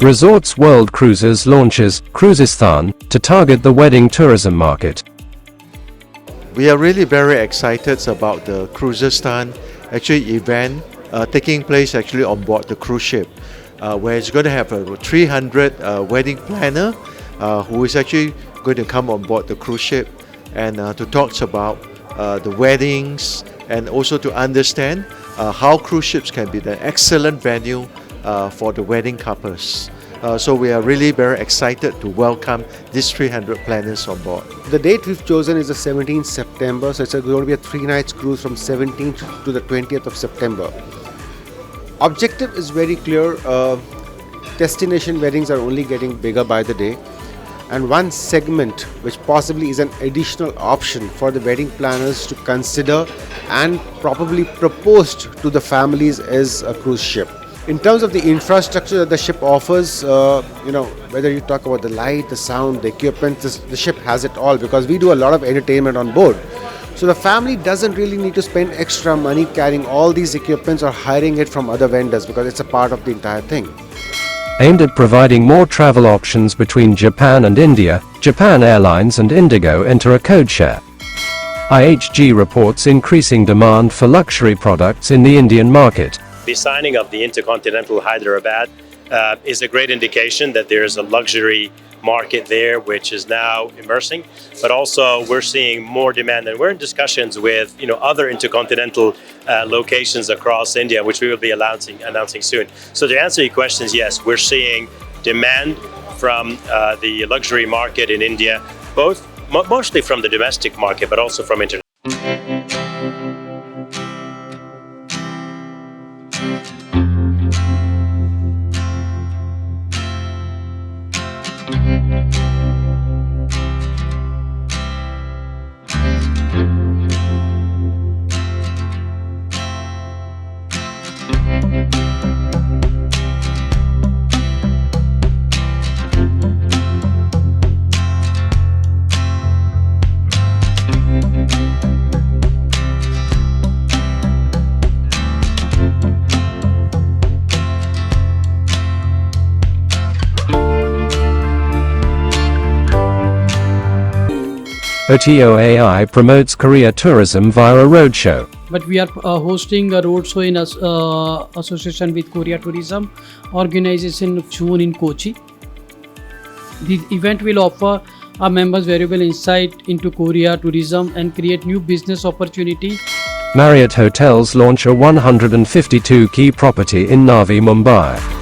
Resorts World Cruises launches Cruisesthan to target the wedding tourism market. We are really very excited about the Cruisesthan event taking place on board the cruise ship, where it's going to have a 300 wedding planner who is actually going to come on board the cruise ship and to talk about the weddings and also to understand how cruise ships can be an excellent venue for the wedding couples. So we are really very excited to welcome these 300 planners on board. The date we've chosen is the 17th September, so it's going to be a 3-night cruise from 17th to the 20th of September. Objective is very clear. Destination weddings are only getting bigger by the day, and one segment which possibly is an additional option for the wedding planners to consider and probably proposed to the families is a cruise ship. In terms of the infrastructure that the ship offers, whether you talk about the light, the sound, the equipment, the ship has it all, because we do a lot of entertainment on board. So the family doesn't really need to spend extra money carrying all these equipments or hiring it from other vendors, because it's a part of the entire thing. Aimed at providing more travel options between Japan and India, Japan Airlines and IndiGo enter a codeshare. IHG reports increasing demand for luxury products in the Indian market. The signing of the Intercontinental Hyderabad is a great indication that there is a luxury market there which is now immersing, but also we're seeing more demand, and we're in discussions with other intercontinental locations across India, which we will be announcing soon. So to answer your questions, yes, we're seeing demand from the luxury market in India, mostly from the domestic market, but also from international. OTOAI promotes Korea tourism via a roadshow. But we are hosting a roadshow in association with Korea Tourism organization of June in Kochi. The event will offer our members valuable insight into Korea tourism and create new business opportunity. Marriott Hotels launch a 152-key property in Navi Mumbai.